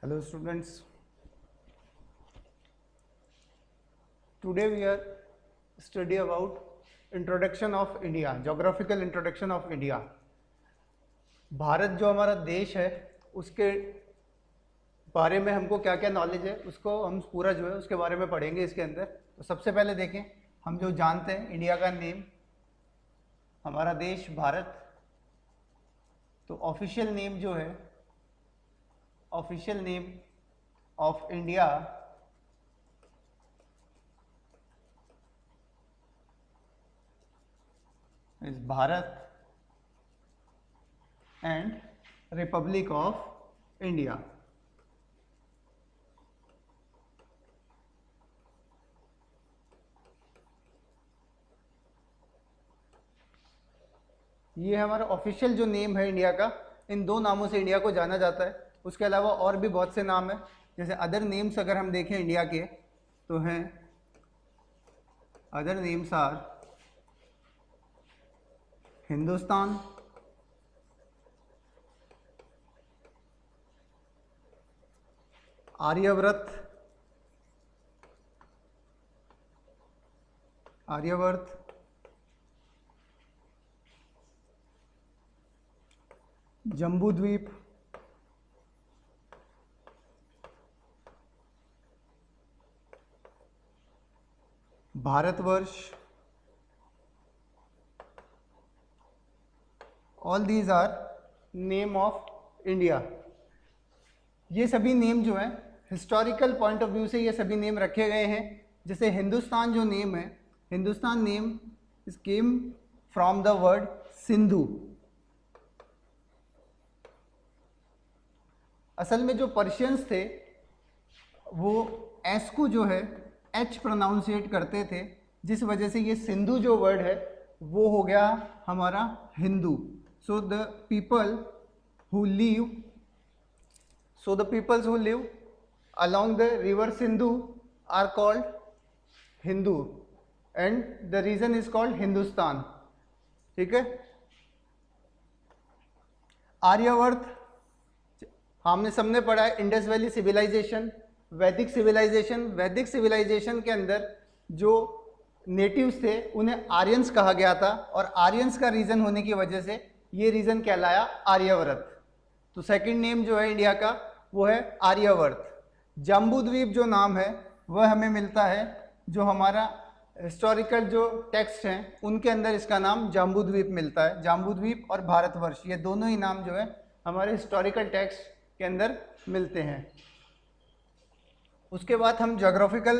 Hello students, today we are study about introduction of India, geographical introduction of India। Bharat जो हमारा देश है उसके बारे में हमको क्या क्या नॉलेज है उसको हम पूरा जो है उसके बारे में पढ़ेंगे इसके अंदर। तो सबसे पहले देखें, हम जो जानते हैं इंडिया का नेम, हमारा देश भारत, तो ऑफिशियल नेम जो है, official name of India is Bharat and Republic of India. ये हमारा ऑफिशियल जो नेम है इंडिया का, इन दो नामों से इंडिया को जाना जाता है। उसके अलावा और भी बहुत से नाम हैं, जैसे अदर नेम्स अगर हम देखें इंडिया के तो हैं, other names are Hindustan, Aryavrat, Aryavart, Jambudweep, Bharatvarsh, all these are name of India. ये सभी नेम जो हैं हिस्टोरिकल पॉइंट ऑफ व्यू से ये सभी नेम रखे गए हैं। जैसे हिंदुस्तान जो नेम है, Hindustan name is came from the word Sindhu. असल में जो पर्शियंस थे वो एस को जो है एच प्रोनाउंसिएट करते थे, जिस वजह से ये सिंधु जो वर्ड है वो हो गया हमारा Hindu. So the people who live along the river Sindhu are called Hindu and the region is called Hindustan। ठीक है। आर्यवर्त हमने सबने पढ़ा है, इंडस वैली सिविलाइजेशन, वैदिक सिविलाइजेशन। वैदिक सिविलाइजेशन के अंदर जो नेटिव्स थे उन्हें आर्यंस कहा गया था और आर्यंस का रीजन होने की वजह से ये रीजन कहलाया आर्यव्रत। तो सेकंड नेम जो है इंडिया का वो है आर्यवर्त। जम्बूद्वीप जो नाम है वह हमें मिलता है, जो हमारा हिस्टोरिकल जो टेक्स्ट हैं उनके अंदर इसका नाम जम्बूद्वीप मिलता है। जम्बूद्वीप और भारतवर्ष ये दोनों ही नाम जो है हमारे हिस्टोरिकल टेक्स्ट के अंदर मिलते हैं। उसके बाद हम ज्योग्राफिकल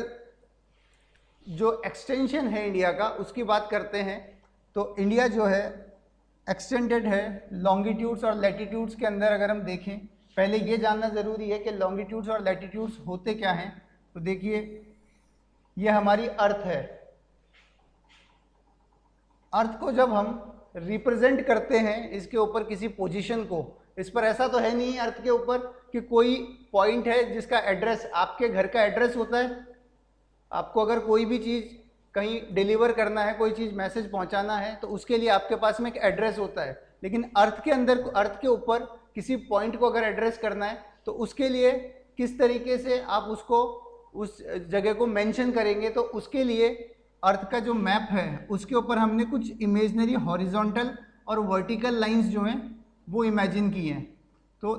जो एक्सटेंशन है इंडिया का उसकी बात करते हैं। तो इंडिया जो है एक्सटेंडेड है लॉन्गिट्यूड्स और लैटिट्यूड्स के अंदर। अगर हम देखें, पहले ये जानना ज़रूरी है कि लॉन्गिट्यूड्स और लैटिट्यूड्स होते क्या हैं। तो देखिए, ये हमारी अर्थ है। अर्थ को जब हम रिप्रेजेंट करते हैं इसके ऊपर किसी पोजीशन को, इस पर ऐसा तो है नहीं अर्थ के ऊपर कि कोई पॉइंट है जिसका एड्रेस आपके घर का एड्रेस होता है। आपको अगर कोई भी चीज़ कहीं डिलीवर करना है, कोई चीज़ मैसेज पहुंचाना है, तो उसके लिए आपके पास में एक एड्रेस होता है। लेकिन अर्थ के अंदर, अर्थ के ऊपर किसी पॉइंट को अगर एड्रेस करना है तो उसके लिए किस तरीके से आप उसको, उस जगह को मेंशन करेंगे, तो उसके लिए अर्थ का जो मैप है उसके ऊपर हमने कुछ इमेजिनरी हॉरिजॉन्टल और वर्टिकल लाइंस जो हैं वो इमेजिन की हैं। तो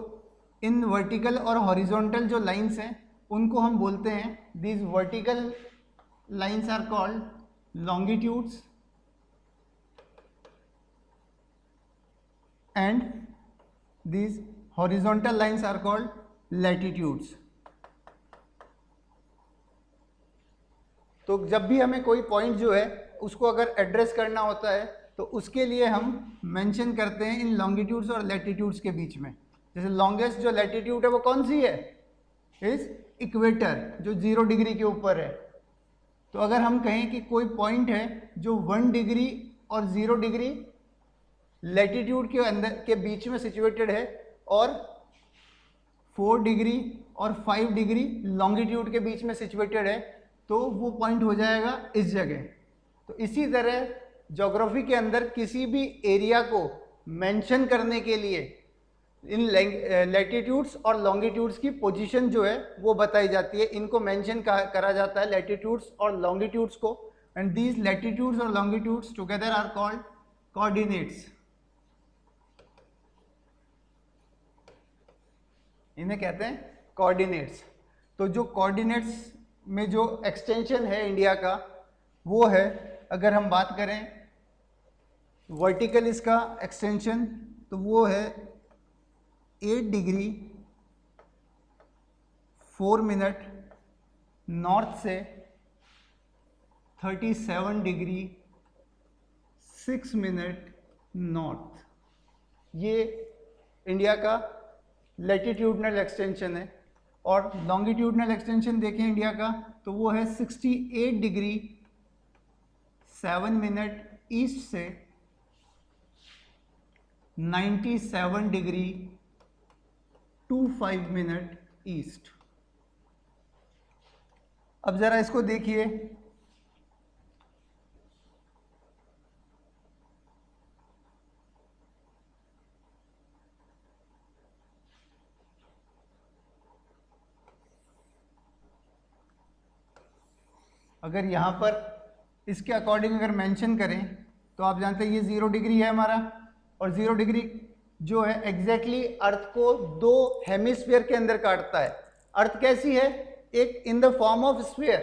इन वर्टिकल और हॉरिजॉन्टल जो लाइंस हैं उनको हम बोलते हैं, these vertical lines are called longitudes and these horizontal lines are called latitudes। तो जब भी हमें कोई पॉइंट जो है उसको अगर एड्रेस करना होता है तो उसके लिए हम मेंशन करते हैं इन लॉन्गिट्यूड्स और लैटिट्यूड्स के बीच में। जैसे लॉन्गेस्ट जो लैटिट्यूड है वो कौन सी है, इज इक्वेटर, जो 0 डिग्री के ऊपर है। तो अगर हम कहें कि कोई पॉइंट है जो 1 डिग्री और 0 डिग्री लैटिट्यूड के अंदर के बीच में सिचुएटेड है और 4 डिग्री और 5 डिग्री लॉन्गिट्यूड के बीच में सिचुएटेड है, तो वो पॉइंट हो जाएगा इस जगह। तो इसी तरह ज्योग्राफी के अंदर किसी भी एरिया को मेंशन करने के लिए इन लैटिट्यूड्स और लॉन्गिट्यूड्स की पोजीशन जो है वो बताई जाती है, इनको मेंशन करा जाता है लैटिट्यूड्स और लॉन्गिट्यूड्स को, एंड दीज लैटिट्यूड्स और longitudes together are called coordinates. इन्हें कहते हैं कोऑर्डिनेट्स। तो जो कोऑर्डिनेट्स में जो एक्सटेंशन है इंडिया का वो है, अगर हम बात करें वर्टिकल इसका एक्सटेंशन, तो वो है 8 डिग्री 4 मिनट नॉर्थ से 37 डिग्री 6 मिनट नॉर्थ। ये इंडिया का लैटिट्यूडनल एक्सटेंशन है। और लॉन्गिट्यूडनल एक्सटेंशन देखें इंडिया का, तो वो है 68 डिग्री 7 मिनट ईस्ट से 97 डिग्री 25 मिनट ईस्ट। अब जरा इसको देखिए, अगर यहाँ पर इसके अकॉर्डिंग अगर मेंशन करें तो आप जानते हैं ये 0 डिग्री है हमारा, और 0 डिग्री जो है एग्जैक्टली अर्थ को 2 हेमिस्फीयर के अंदर काटता है। अर्थ कैसी है? एक in the form of sphere.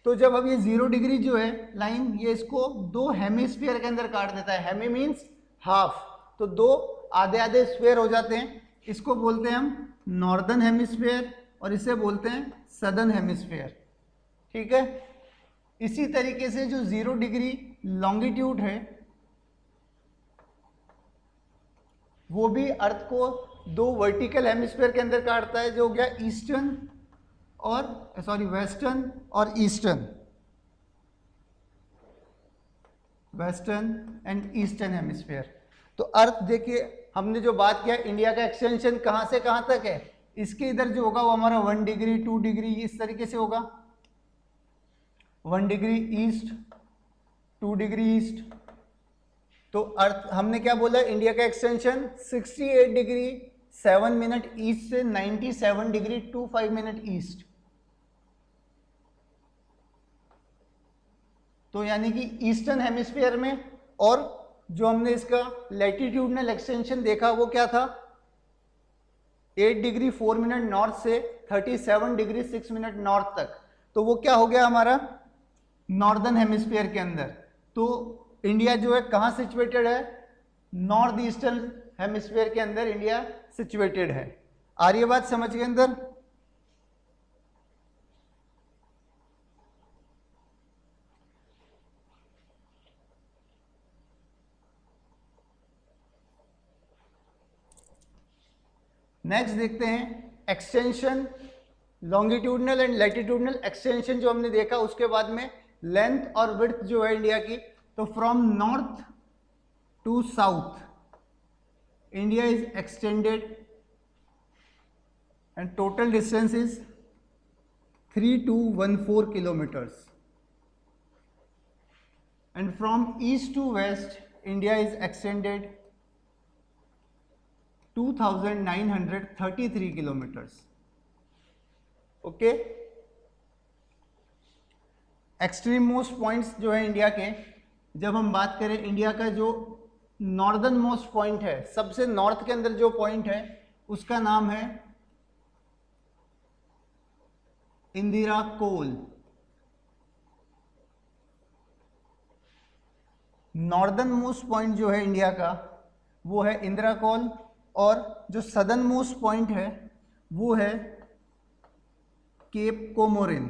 तो जब अब ये 0 डिग्री जो है लाइन, ये इसको 2 हेमिस्फीयर के अंदर काट देता है। हेमी मीन्स हाफ, तो 2 आधे आधे स्फीयर हो जाते हैं। इसको बोलते हैं हम नॉर्दर्न हेमिस्फीयर और इसे बोलते हैं सदर्न हेमिस्फीयर। ठीक है। इसी तरीके से जो 0 डिग्री लॉन्गिट्यूड है वो भी अर्थ को 2 वर्टिकल हेमिस्फीयर के अंदर काटता है, जो हो गया ईस्टर्न और वेस्टर्न और eastern, western and eastern hemisphere. तो अर्थ देखिए, हमने जो बात किया इंडिया का एक्सटेंशन कहां से कहां तक है, इसके इधर जो होगा वो हमारा 1 डिग्री 2 डिग्री इस तरीके से होगा। 1 डिग्री ईस्ट, 2 डिग्री ईस्ट। तो अर्थ हमने क्या बोला, इंडिया का एक्सटेंशन 68 डिग्री 7 मिनट ईस्ट से 97 डिग्री 25 मिनट ईस्ट। तो यानी कि ईस्टर्न हेमिस्फीयर में, और जो हमने इसका लैटिट्यूडनल एक्सटेंशन देखा वो क्या था, 8 डिग्री 4 मिनट नॉर्थ से 37 डिग्री 6 मिनट नॉर्थ तक। तो वो क्या हो गया हमारा नॉर्दर्न हेमिस्फीयर के अंदर। तो इंडिया जो है कहाँ सिचुएटेड है, नॉर्थ ईस्टर्न हेमिस्फीयर के अंदर इंडिया सिचुएटेड है। आ रही है बात समझ के अंदर? नेक्स्ट देखते हैं extension, longitudinal and latitudinal extension जो हमने देखा, उसके बाद में लेंथ और विड्थ जो है इंडिया की। तो from north to south India is extended and total distance is 3214 kilometres. And from east to west India is extended 2933 kilometres. Okay. Extreme most points जो है इंडिया के, जब हम बात करें इंडिया का जो नॉर्दर्न मोस्ट पॉइंट है, सबसे नॉर्थ के अंदर जो पॉइंट है उसका नाम है इंदिरा कोल। नॉर्दर्न मोस्ट पॉइंट जो है इंडिया का वो है इंदिरा कोल, और जो सदर्न मोस्ट पॉइंट है वो है Cape Comorin.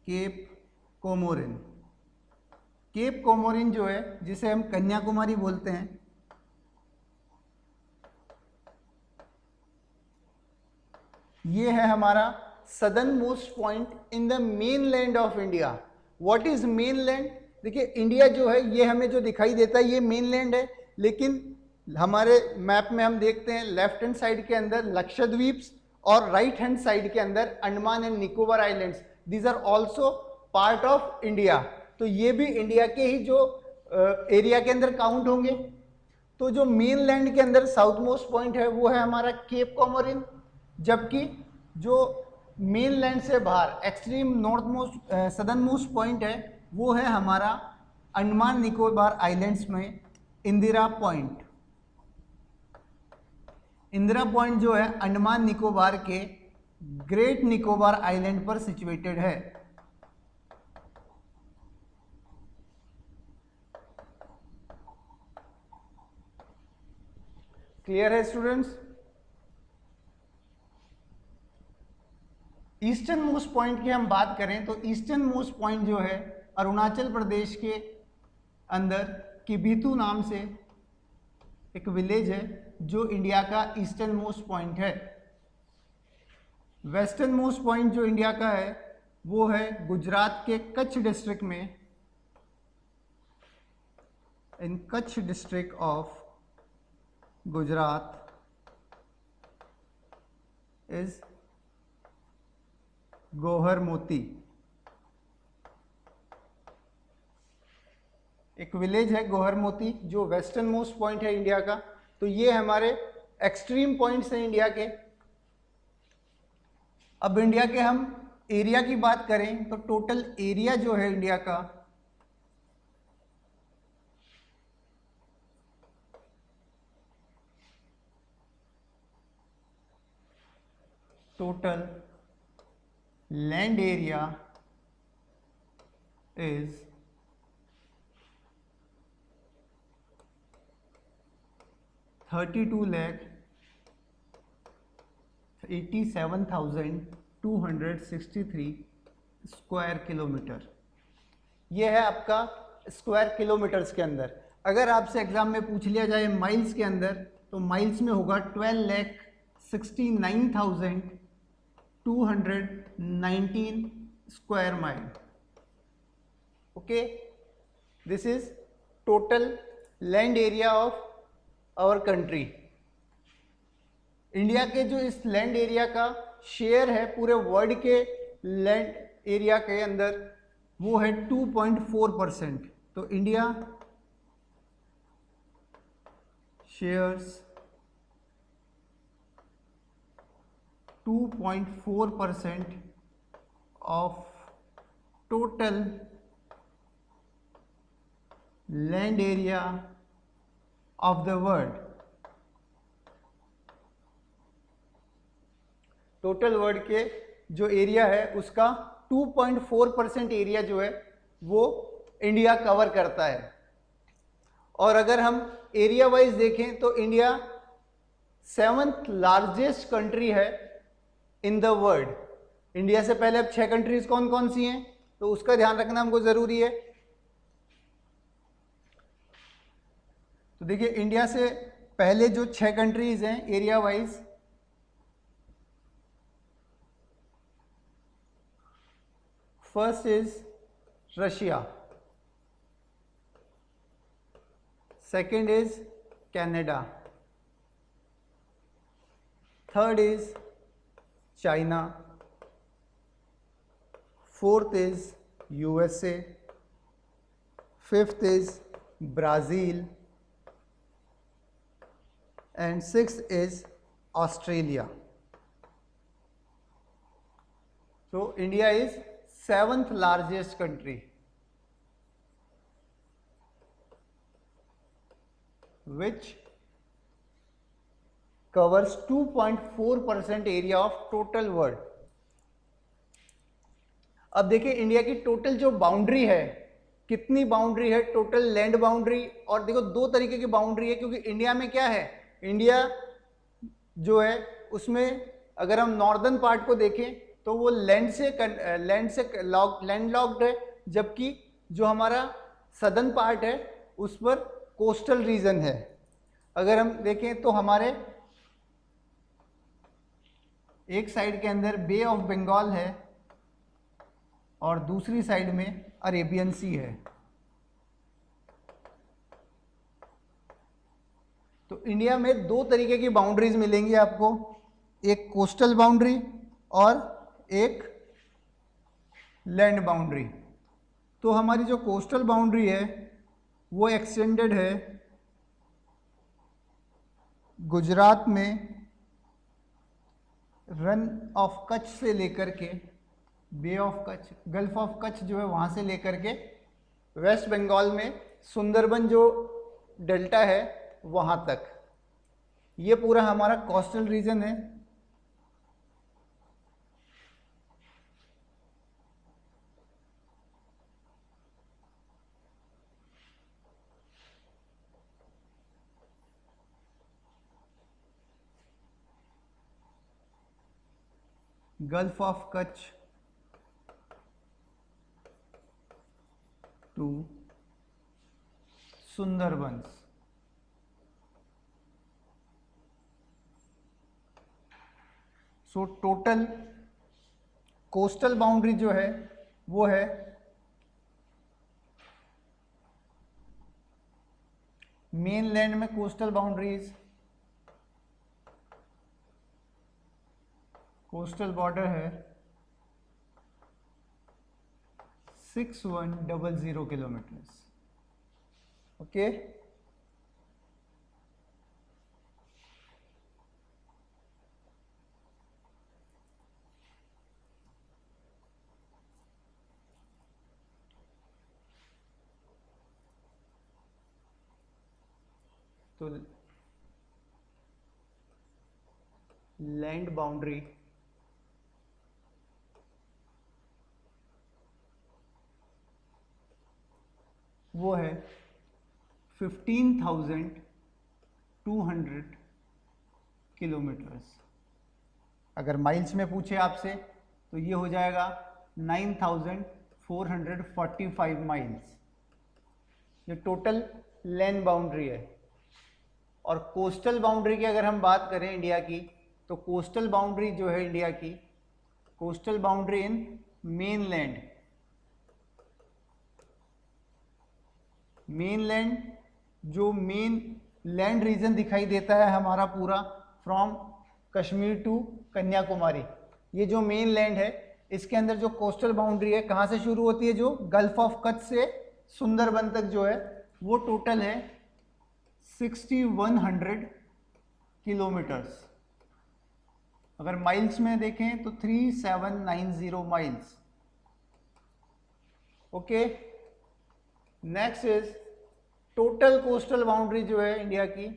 Cape Comorin, Cape Comorin जो है जिसे हम कन्याकुमारी बोलते हैं, ये है हमारा southern most point in the main land of India. What is main land? देखिए इंडिया जो है ये हमें जो दिखाई देता है ये मेन लैंड है, लेकिन हमारे मैप में हम देखते हैं लेफ्ट हैंड साइड के अंदर लक्षद्वीप्स और राइट हैंड साइड के अंदर Andaman and Nicobar islands, these are also part of India. तो ये भी इंडिया के ही जो एरिया के अंदर काउंट होंगे। तो जो मेन लैंड के अंदर साउथ मोस्ट पॉइंट है वो है हमारा केप कॉमोरिन, जबकि जो मेन लैंड से बाहर extreme north most southern most point है वो है हमारा अंडमान निकोबार आइलैंड्स में इंदिरा पॉइंट। इंदिरा पॉइंट जो है अंडमान निकोबार के ग्रेट निकोबार आइलैंड पर सिचुएटेड है। क्लियर है स्टूडेंट्स? ईस्टर्न मोस्ट पॉइंट की हम बात करें तो ईस्टर्न मोस्ट पॉइंट जो है अरुणाचल प्रदेश के अंदर किबिथु नाम से एक विलेज है जो इंडिया का ईस्टर्न मोस्ट पॉइंट है। वेस्टर्न मोस्ट पॉइंट जो इंडिया का है वो है गुजरात के कच्छ डिस्ट्रिक्ट में, in Kutch district of Gujarat is Guhar Moti. एक विलेज है गोहर मोती जो वेस्टर्न मोस्ट पॉइंट है इंडिया का। तो ये हमारे एक्सट्रीम पॉइंट्स हैं इंडिया के। अब इंडिया के हम एरिया की बात करें तो टोटल एरिया जो है इंडिया का total land area is 32,87,263 square kilometre. यह है आपका स्क्वायर किलोमीटर्स के अंदर। अगर आपसे एग्जाम में पूछ लिया जाए माइल्स के अंदर तो माइल्स में होगा 12,69,219 square mile. Okay, this is total land area of our country. India के जो इस लैंड एरिया का शेयर है पूरे वर्ल्ड के लैंड एरिया के अंदर वो है 2.4%। तो India shares 2.4% of total land area of the world. Total world के जो एरिया है उसका 2.4% एरिया जो है वो इंडिया कवर करता है। और अगर हम एरिया वाइज देखें तो इंडिया 7th लार्जेस्ट कंट्री है इन द वर्ल्ड। इंडिया से पहले अब 6 कंट्रीज कौन कौन सी हैं तो उसका ध्यान रखना हमको जरूरी है। तो देखिए इंडिया से पहले जो 6 कंट्रीज हैं area wise, first is Russia, second is Canada, third is China, fourth is USA, fifth is Brazil and sixth is Australia. So India is 7th largest country which covers 2.4% area of total world. अब देखिए India की total जो boundary है, कितनी boundary है, total land boundary. और देखो दो तरीके की बाउंड्री है क्योंकि इंडिया में क्या है, इंडिया जो है उसमें अगर हम नॉर्दर्न पार्ट को देखें तो वो लैंड से लैंडलॉक्ड है, जबकि जो हमारा सदर्न पार्ट है उस पर कोस्टल रीजन है। अगर हम देखें तो हमारे एक साइड के अंदर बे ऑफ बंगाल है और दूसरी साइड में अरेबियन सी है। तो इंडिया में दो तरीके की बाउंड्रीज मिलेंगी आपको, एक कोस्टल बाउंड्री और एक लैंड बाउंड्री। तो हमारी जो कोस्टल बाउंड्री है वो एक्सटेंडेड है गुजरात में रन ऑफ कच्छ से लेकर के bay of Kutch, gulf of Kutch जो है वहाँ से लेकर के वेस्ट बंगाल में सुंदरबन जो डेल्टा है वहाँ तक, ये पूरा हमारा कोस्टल रीजन है। Gulf of Kutch to Sundarbans. So total coastal boundary जो है वो है मेन लैंड में कोस्टल बाउंड्रीज, कोस्टल बॉर्डर है 6100 किलोमीटर्स। ओके, तो लैंड बाउंड्री वो है 15,200 किलोमीटर्स। अगर माइल्स में पूछे आपसे तो ये हो जाएगा 9,445 माइल्स। ये टोटल लैंड बाउंड्री है। और कोस्टल बाउंड्री की अगर हम बात करें इंडिया की, तो कोस्टल बाउंड्री जो है इंडिया की, coastal boundary in mainland, mainland जो मेन लैंड रीजन दिखाई देता है हमारा पूरा फ्रॉम कश्मीर टू कन्याकुमारी, ये जो मेन लैंड है इसके अंदर जो कोस्टल बाउंड्री है कहाँ से शुरू होती है, जो गल्फ ऑफ कच्छ से सुंदरबन तक जो है वो टोटल है 6100 किलोमीटर्स। अगर माइल्स में देखें तो 3790 miles. Okay, next is total coastal boundary जो है इंडिया की,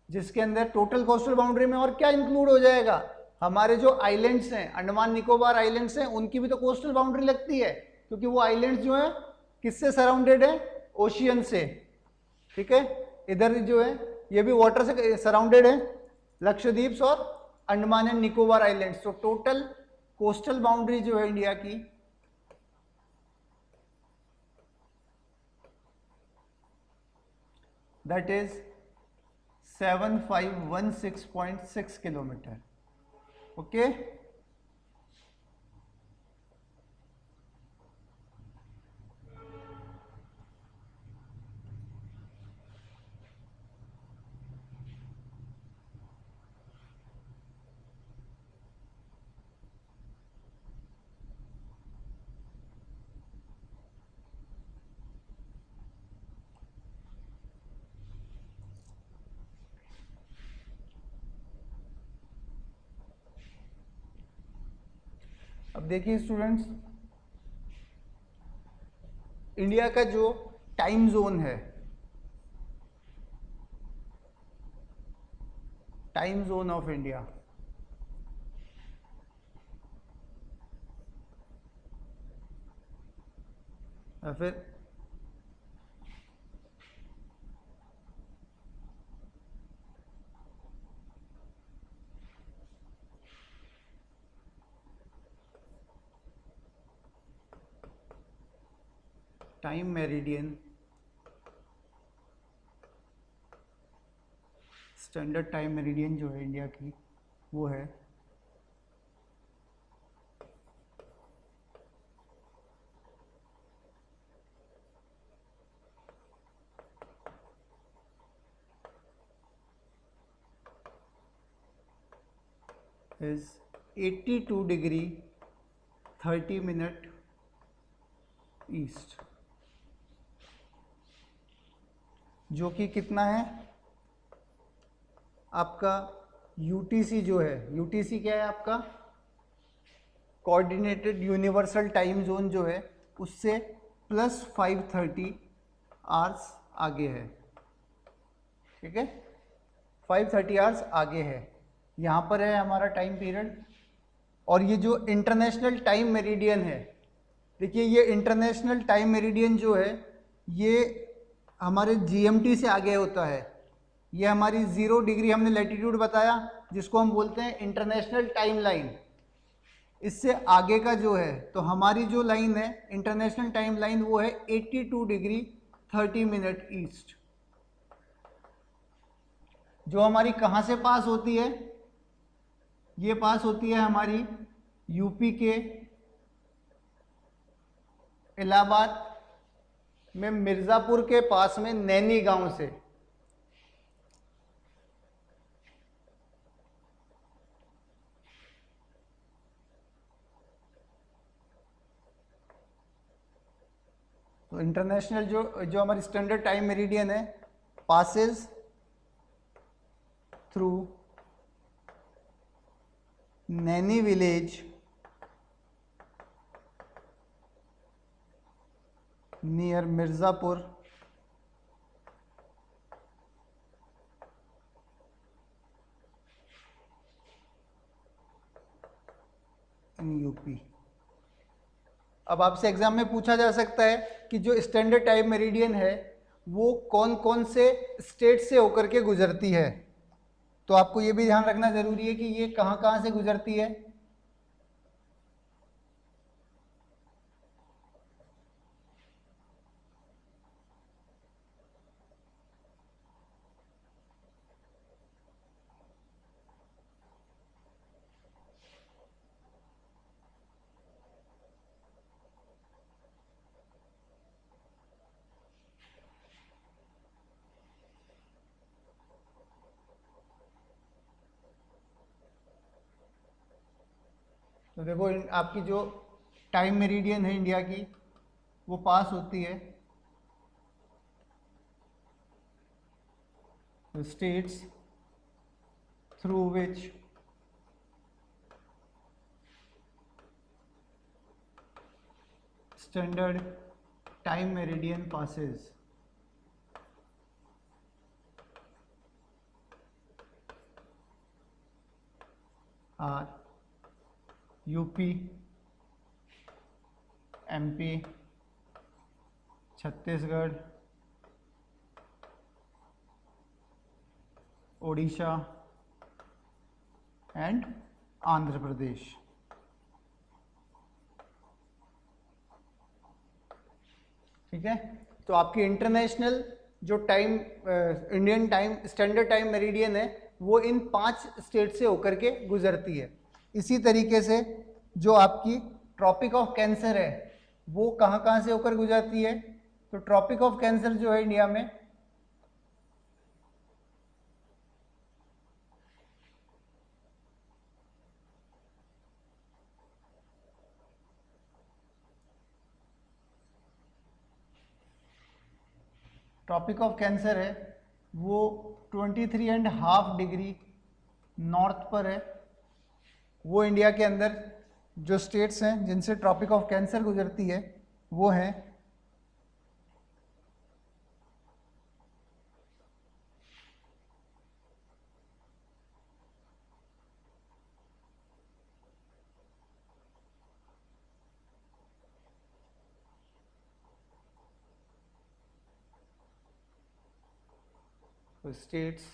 जिसके अंदर टोटल कोस्टल बाउंड्री में और क्या इंक्लूड हो जाएगा, हमारे जो आइलैंड्स हैं, अंडमान निकोबार आइलैंड्स हैं, उनकी भी तो कोस्टल बाउंड्री लगती है, क्योंकि वो आइलैंड्स जो है किससे सराउंडेड है, ओशियन से। ठीक है, इधर जो है ये भी वाटर से सराउंडेड है, लक्षद्वीप और अंडमान एंड निकोबार आइलैंड्स। तो टोटल कोस्टल बाउंड्री जो है इंडिया की दैट इज 7516.6 किलोमीटर। ओके, अब देखिए स्टूडेंट्स, इंडिया का जो टाइम जोन है, टाइम जोन ऑफ इंडिया, या फिर time meridian, standard time meridian जो है इंडिया की वो है is 82 डिग्री 30 मिनट ईस्ट, जो कि कितना है आपका यूटीसी जो है, यूटीसी क्या है आपका, कोऑर्डिनेटेड यूनिवर्सल टाइम जोन जो है, उससे +530 आवर्स आगे है। ठीक है, 530 आवर्स आगे है, यहाँ पर है हमारा टाइम पीरियड। और ये जो इंटरनेशनल टाइम मेरिडियन है, देखिए ये इंटरनेशनल टाइम मेरिडियन जो है ये हमारे जीएमटी से आगे होता है। ये हमारी 0 डिग्री हमने लैटिट्यूड बताया, जिसको हम बोलते हैं इंटरनेशनल टाइम लाइन। इससे आगे का जो है, तो हमारी जो लाइन है इंटरनेशनल टाइम लाइन, वो है 82 डिग्री 30 मिनट ईस्ट, जो हमारी कहाँ से पास होती है, ये पास होती है हमारी यूपी के इलाहाबाद में मिर्ज़ापुर के पास में नैनी गांव से। तो इंटरनेशनल जो जो हमारी स्टैंडर्ड टाइम मेरिडियन है, passes through Naini village near Mirzapur in UP. अब आपसे एग्जाम में पूछा जा सकता है कि जो स्टैंडर्ड टाइम मेरिडियन है वो कौन कौन से स्टेट से होकर के गुजरती है। तो आपको ये भी ध्यान रखना जरूरी है कि ये कहाँ कहाँ से गुजरती है। तो देखो आपकी जो टाइम मेरिडियन है इंडिया की, वो पास होती है states through which standard time meridian passes. Are UP, MP, Chhattisgarh, Odisha and Andhra Pradesh. ठीक है, तो आपकी इंटरनेशनल जो time Indian time standard time meridian है वो इन 5 स्टेट से होकर के गुजरती है। इसी तरीके से जो आपकी ट्रॉपिक ऑफ कैंसर है वो कहाँ कहाँ से होकर गुजरती है। तो ट्रॉपिक ऑफ कैंसर जो है इंडिया में, ट्रॉपिक ऑफ कैंसर है वो 23.5 डिग्री नॉर्थ पर है। वो इंडिया के अंदर जो स्टेट्स हैं जिनसे ट्रॉपिक ऑफ कैंसर गुजरती है वो हैं states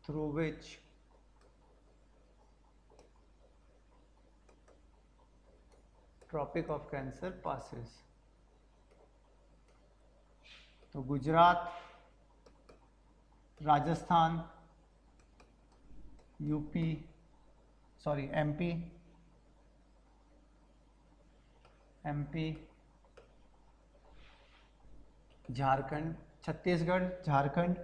through which Tropic of Cancer passes। तो Gujarat, Rajasthan, UP, MP, Jharkhand, Chhattisgarh, Jharkhand,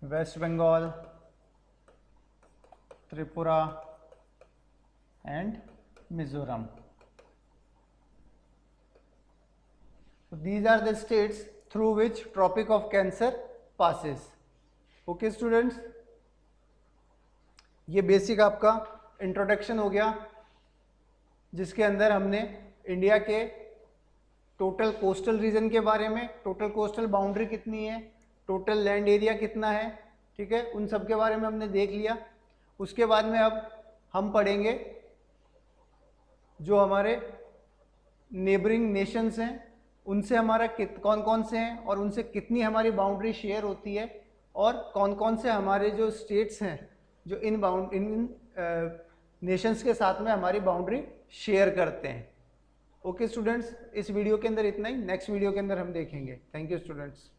west Bengal, Tripura and Mizoram. These are the states through which Tropic of Cancer passes. Okay students, ये बेसिक आपका इंट्रोडक्शन हो गया, जिसके अंदर हमने इंडिया के टोटल कोस्टल रीजन के बारे में, टोटल कोस्टल बाउंड्री कितनी है, टोटल लैंड एरिया कितना है, ठीक है, उन सब के बारे में हमने देख लिया. उसके बाद में अब हम पढ़ेंगे जो हमारे नेबरिंग नेशंस हैं, उनसे हमारा कौन कौन से हैं और उनसे कितनी हमारी बाउंड्री शेयर होती है, और कौन कौन से हमारे जो स्टेट्स हैं जो इन नेशंस के साथ में हमारी बाउंड्री शेयर करते हैं. ओके स्टूडेंट्स, इस वीडियो के अंदर इतना ही. नेक्स्ट वीडियो के अंदर हम देखेंगे. Thank you students.